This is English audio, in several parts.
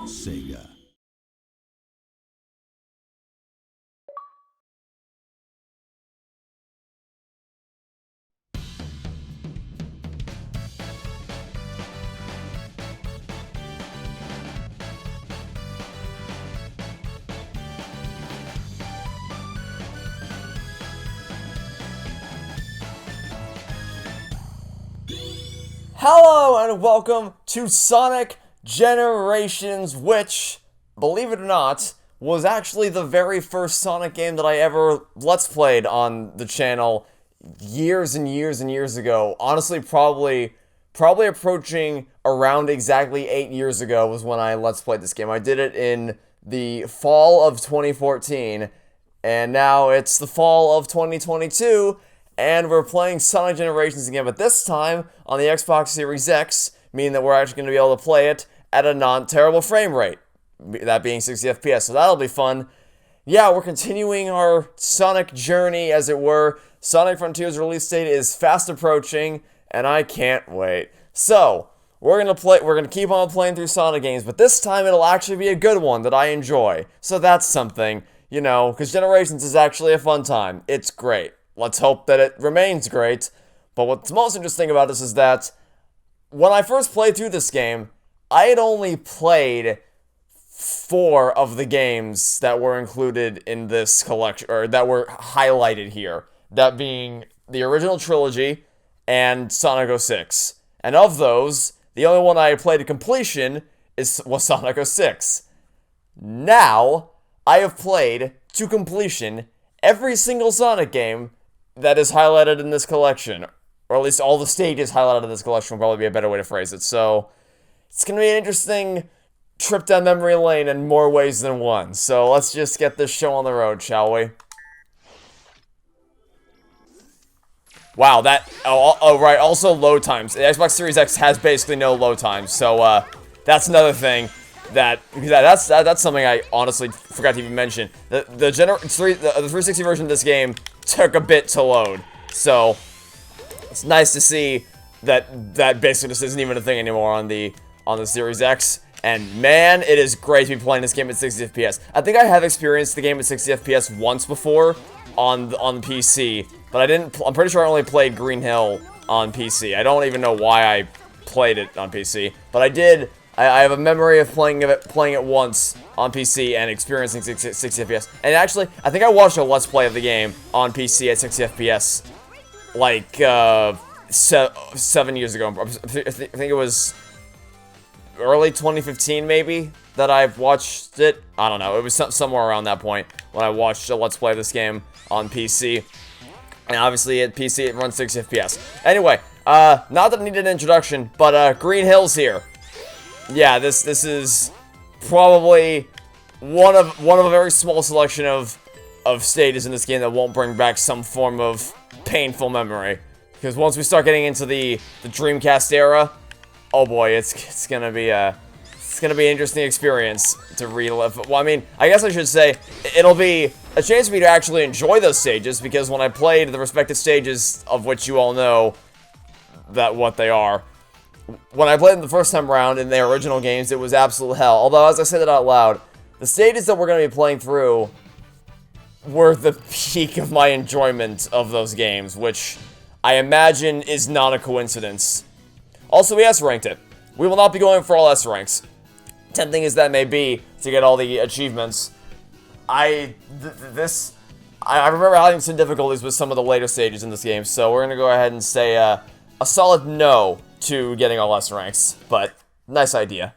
Sega. Hello and welcome to Sonic Generations, which, believe it or not, was actually the very first Sonic game that I ever Let's Played on the channel years and years and years ago. Honestly, probably approaching around exactly 8 years ago was when I Let's Played this game. I did it in the fall of 2014, and now it's the fall of 2022, and we're playing Sonic Generations again, but this time on the Xbox Series X, meaning that we're actually going to be able to play it at a non-terrible frame rate, that being 60 FPS, so that'll be fun. Yeah, we're continuing our Sonic journey, as it were. Sonic Frontiers release date is fast approaching, and I can't wait. So, we're gonna keep on playing through Sonic games, but this time it'll actually be a good one that I enjoy. So that's something, you know, because Generations is actually a fun time. It's great. Let's hope that it remains great. But what's most interesting about this is that when I first played through this game, I had only played 4 of the games that were included in this collection, or that were highlighted here. That being the original trilogy and Sonic 06. And of those, the only one I played to completion was Sonic 06. Now, I have played to completion every single Sonic game that is highlighted in this collection, or at least all the stages highlighted in this collection would probably be a better way to phrase it. So, it's going to be an interesting trip down memory lane in more ways than one. So, let's just get this show on the road, shall we? Wow, right, also load times. The Xbox Series X has basically no load times, so, that's another thing that's something I honestly forgot to even mention. The 360 version of this game took a bit to load, so it's nice to see that basically just isn't even a thing anymore on the Series X. And man, it is great to be playing this game at 60 FPS. I think I have experienced the game at 60 FPS once before on the PC, but I'm pretty sure I only played Green Hill on PC. I don't even know why I played it on PC, but I did. I have a memory of playing it once on PC and experiencing 60 FPS. And actually, I think I watched a Let's Play of the game on PC at 60 FPS, like, 7 years ago. I think it was early 2015, maybe, that I watched it. I don't know. It was somewhere around that point when I watched a Let's Play of this game on PC. And obviously, at PC, it runs 60 FPS. Anyway, not that I need an introduction, but, Green Hill's here. Yeah, this is probably one of a very small selection of stages in this game that won't bring back some form of painful memory. Because once we start getting into the Dreamcast era, oh boy, it's gonna be an interesting experience to relive. Well, I mean, I guess I should say it'll be a chance for me to actually enjoy those stages, because when I played the respective stages, of which you all know what they are, when I played them the first time around in their original games, it was absolute hell. Although, as I say that out loud, the stages that we're going to be playing through were the peak of my enjoyment of those games, which I imagine is not a coincidence. Also, we S-ranked it. We will not be going for all S-ranks. Tempting as that may be to get all the achievements, I remember having some difficulties with some of the later stages in this game, so we're going to go ahead and say a solid no to getting all S ranks, but nice idea.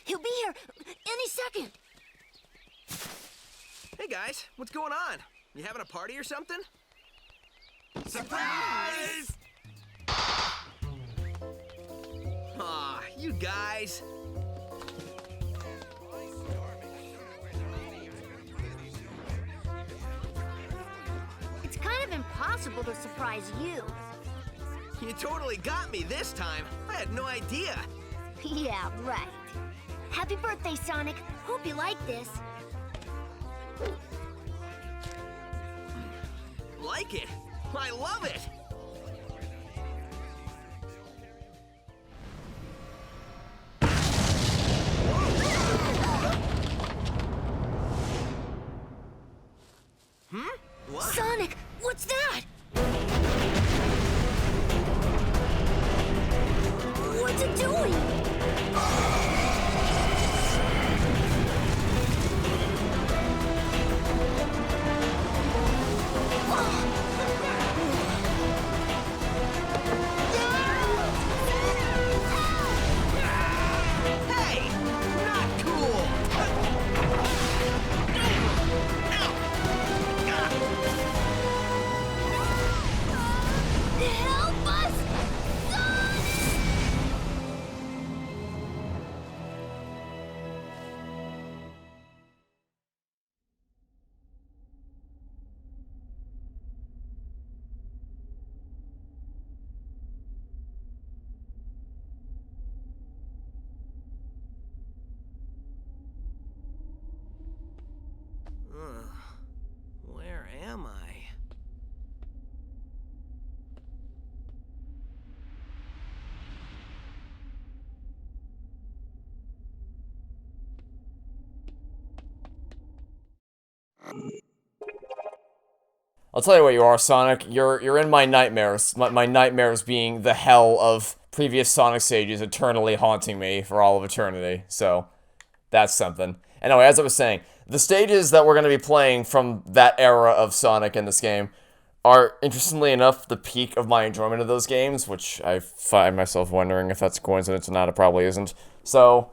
He'll be here any second. Hey guys, what's going on? You having a party or something? Surprise! Aw, you guys. impossible to surprise you. You totally got me this time. I had no idea. Yeah, right. Happy birthday, Sonic. Hope you like this. Like it? I love it! What? Sonic, what's that? What's it doing? Hey! Not cool! Help us! Where am I? I'll tell you what you are, Sonic. You're in my nightmares. My nightmares being the hell of previous Sonic stages eternally haunting me for all of eternity. So, that's something. Anyway, as I was saying, the stages that we're going to be playing from that era of Sonic in this game are, interestingly enough, the peak of my enjoyment of those games, which I find myself wondering if that's a coincidence or not. It probably isn't. So,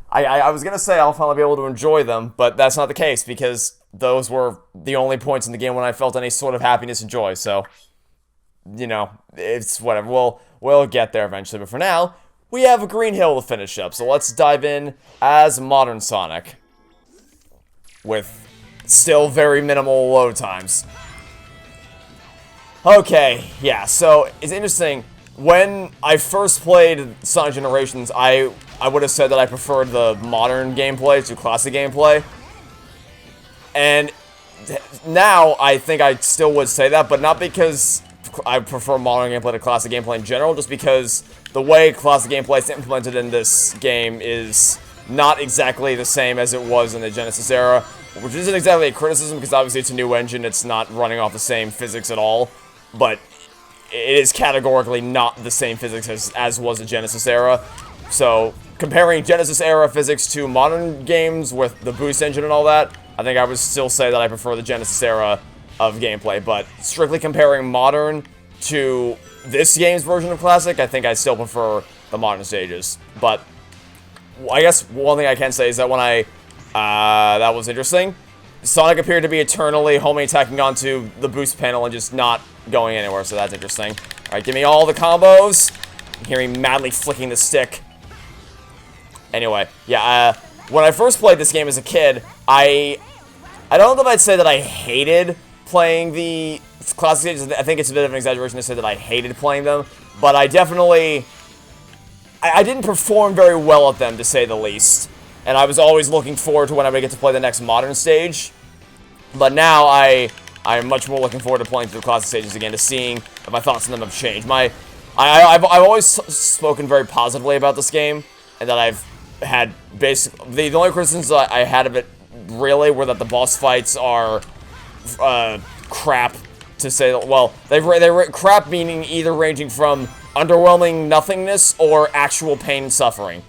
I was going to say I'll finally be able to enjoy them, but that's not the case, because those were the only points in the game when I felt any sort of happiness and joy, so, you know, it's whatever. We'll get there eventually, but for now, we have a Green Hill to finish up, so let's dive in as modern Sonic, with still very minimal load times. Okay, yeah, so it's interesting. When I first played Sonic Generations, I would have said that I preferred the modern gameplay to classic gameplay. And now I think I still would say that, but not because I prefer modern gameplay to classic gameplay in general, just because the way classic gameplay is implemented in this game is not exactly the same as it was in the Genesis era, which isn't exactly a criticism, because obviously it's a new engine, it's not running off the same physics at all, but it is categorically not the same physics as was the Genesis era. So, comparing Genesis era physics to modern games with the boost engine and all that, I think I would still say that I prefer the Genesis era of gameplay, but strictly comparing modern to this game's version of classic, I think I still prefer the modern stages. But I guess one thing I can say is that when that was interesting. Sonic appeared to be eternally homing attacking onto the boost panel and just not going anywhere, so that's interesting. Alright, give me all the combos. You hear me madly flicking the stick. Anyway, yeah, when I first played this game as a kid, I don't know if I'd say that I hated playing the classic stages. I think it's a bit of an exaggeration to say that I hated playing them, but I definitely... I didn't perform very well at them, to say the least. And I was always looking forward to when I would get to play the next modern stage. But now I'm much more looking forward to playing through the classic stages again, to seeing if my thoughts on them have changed. I've always spoken very positively about this game, and that I've had basically... The only criticisms I had of it, really, were that the boss fights are crap, to say... Well, they're crap, meaning either ranging from underwhelming nothingness or actual pain and suffering.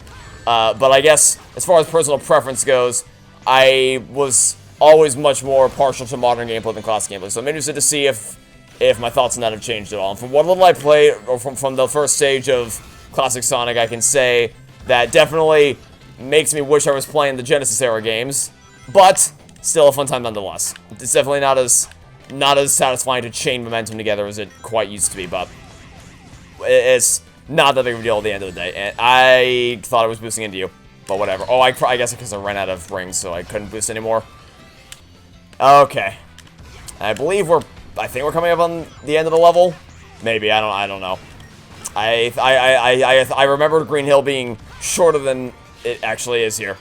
But I guess, as far as personal preference goes, I was always much more partial to modern gameplay than classic gameplay. So I'm interested to see if my thoughts on that have changed at all. And from what little I played, or from the first stage of classic Sonic, I can say that definitely makes me wish I was playing the Genesis era games, but still a fun time nonetheless. It's definitely not as satisfying to chain momentum together as it quite used to be, but it's not that big of a deal at the end of the day. And I thought I was boosting into you, but whatever. Oh, I guess because I ran out of rings, so I couldn't boost anymore. Okay. I believe we're I think we're coming up on the end of the level. Maybe, I don't know. I remember Green Hill being shorter than it actually is here.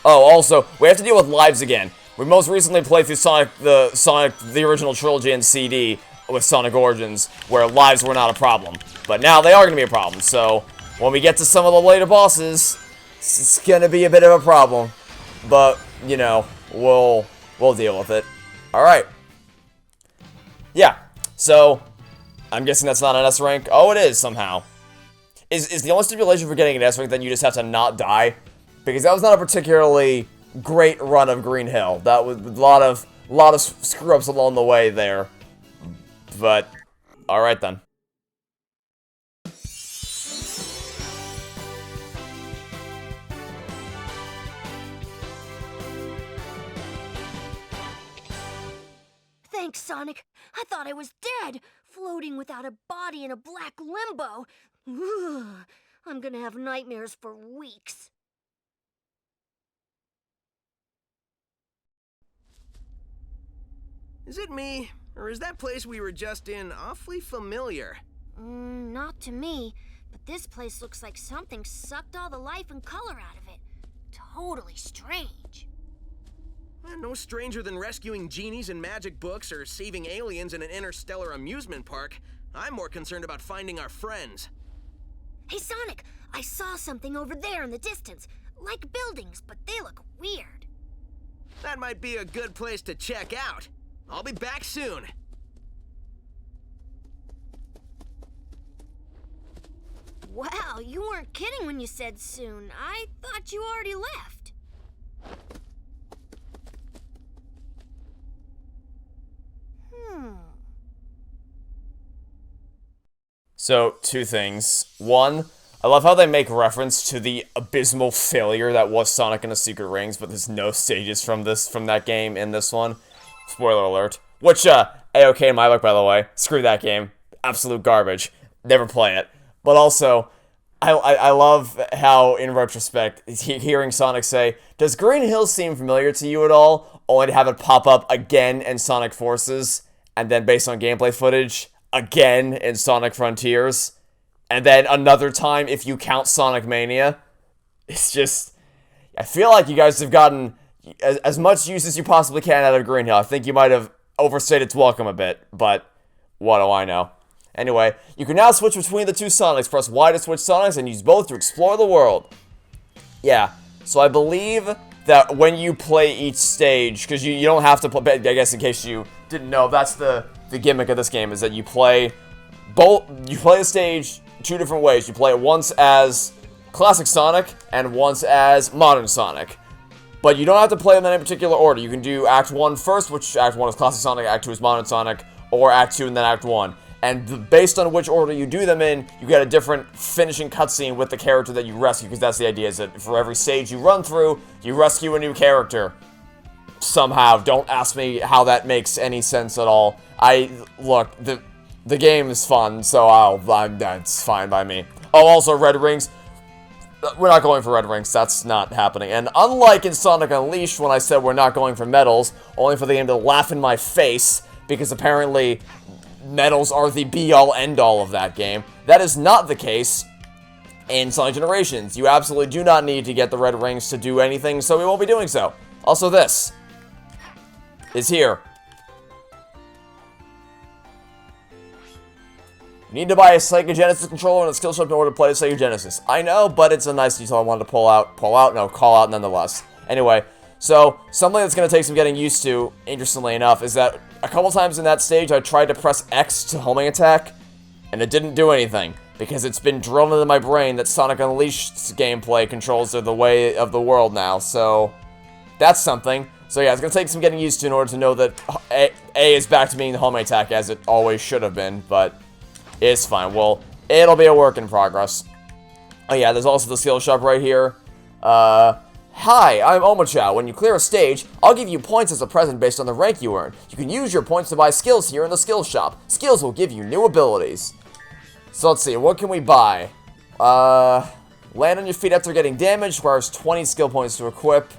Oh, also, we have to deal with lives again. We most recently played through the original trilogy and CD with Sonic Origins, where lives were not a problem. But now they are going to be a problem, so when we get to some of the later bosses, it's going to be a bit of a problem. But, you know, we'll deal with it. Alright. Yeah, so I'm guessing that's not an S rank. Oh, it is somehow. Is the only stipulation for getting an S rank then you just have to not die? Because that was not a particularly great run of Green Hill. That was a lot of screw-ups along the way there. But, alright then. Thanks, Sonic. I thought I was dead, floating without a body in a black limbo. Ugh, I'm gonna have nightmares for weeks. Is it me, or is that place we were just in awfully familiar? Not to me, but this place looks like something sucked all the life and color out of it. Totally strange. No stranger than rescuing genies in magic books or saving aliens in an interstellar amusement park. I'm more concerned about finding our friends. Hey, Sonic, I saw something over there in the distance. Like buildings, but they look weird. That might be a good place to check out. I'll be back soon. Wow, you weren't kidding when you said soon. I thought you already left. So, two things. One, I love how they make reference to the abysmal failure that was Sonic and the Secret Rings, but there's no stages from that game in this one. Spoiler alert. Which, A-okay in my book, by the way. Screw that game. Absolute garbage. Never play it. But also, I love how, in retrospect, hearing Sonic say, "Does Green Hill seem familiar to you at all?" Only to have it pop up again in Sonic Forces, and then based on gameplay footage, again in Sonic Frontiers, and then another time if you count Sonic Mania. It's just, I feel like you guys have gotten as much use as you possibly can out of Green Hill. I think you might have overstayed its welcome a bit, but what do I know? Anyway, you can now switch between the two Sonics. Press Y to switch Sonics and use both to explore the world. Yeah, so I believe that when you play each stage, because you don't have to play, I guess in case you didn't know, that's the gimmick of this game, is that you play the stage two different ways. You play it once as Classic Sonic and once as Modern Sonic. But you don't have to play them in any particular order. You can do Act 1 first, which Act 1 is Classic Sonic, Act 2 is Modern Sonic, or Act 2 and then Act 1. And based on which order you do them in, you get a different finishing cutscene with the character that you rescue, because that's the idea, is that for every stage you run through, you rescue a new character. Somehow. Don't ask me how that makes any sense at all. Look, the game is fun, so that's fine by me. Oh, also Red Rings. We're not going for Red Rings, that's not happening. And unlike in Sonic Unleashed, when I said we're not going for medals, only for the game to laugh in my face, because apparently medals are the be-all, end-all of that game. That is not the case in Sonic Generations. You absolutely do not need to get the Red Rings to do anything, so we won't be doing so. Also, this is here. You need to buy a Sega Genesis controller and a skill shop in order to play the Sega Genesis. I know, but it's a nice detail I wanted to call out nonetheless. Anyway, so something that's going to take some getting used to, interestingly enough, is that a couple times in that stage I tried to press X to homing attack, and it didn't do anything, because it's been drilled into my brain that Sonic Unleashed's gameplay controls are the way of the world now, so that's something. So yeah, it's going to take some getting used to in order to know that A is back to being the homing attack as it always should have been, but it's fine. Well, it'll be a work in progress. Oh yeah, there's also the skill shop right here. Hi, I'm Omochao. When you clear a stage, I'll give you points as a present based on the rank you earn. You can use your points to buy skills here in the skill shop. Skills will give you new abilities. So let's see, what can we buy? Land on your feet after getting damaged, requires 20 skill points to equip.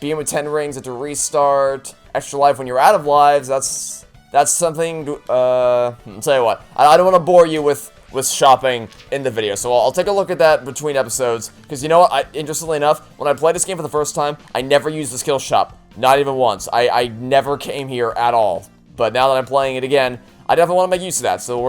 Beam with 10 rings at the restart. Extra life when you're out of lives, that's that's something, I'll tell you what, I don't want to bore you with shopping in the video, so I'll take a look at that between episodes, because you know what, interestingly enough, when I played this game for the first time, I never used the skill shop, not even once. I never came here at all, but now that I'm playing it again, I definitely want to make use of that, so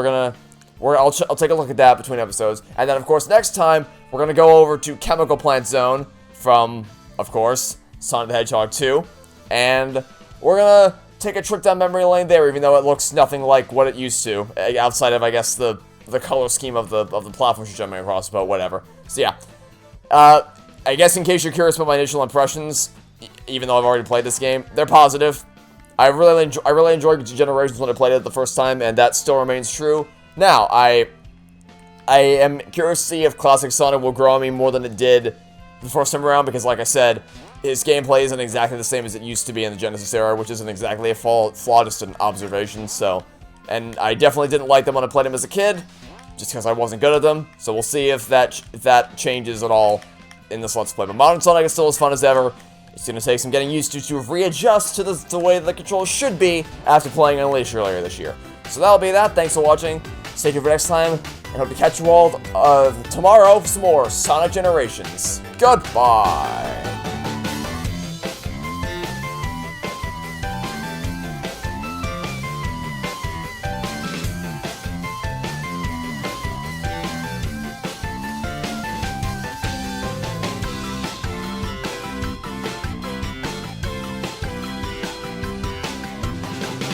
I'll take a look at that between episodes, and then, of course, next time, we're gonna go over to Chemical Plant Zone from, of course, Sonic the Hedgehog 2, and we're gonna take a trip down memory lane there, even though it looks nothing like what it used to, outside of, I guess, the color scheme of the platforms you're jumping across, but whatever. So yeah, I guess in case you're curious about my initial impressions, even though I've already played this game, they're positive. I really enjoyed Generations when I played it the first time, and that still remains true. Now, I am curious to see if Classic Sonic will grow on me more than it did the first time around, because like I said, his gameplay isn't exactly the same as it used to be in the Genesis era, which isn't exactly a flaw, just an observation, so... And I definitely didn't like them when I played them as a kid, just because I wasn't good at them, so we'll see if that changes at all in this Let's Play. But Modern Sonic is still as fun as ever. It's going to take some getting used to readjust to the way the controls should be after playing Unleashed earlier this year. So that'll be that. Thanks for watching. Stay tuned for next time, and hope to catch you all tomorrow for some more Sonic Generations. Goodbye!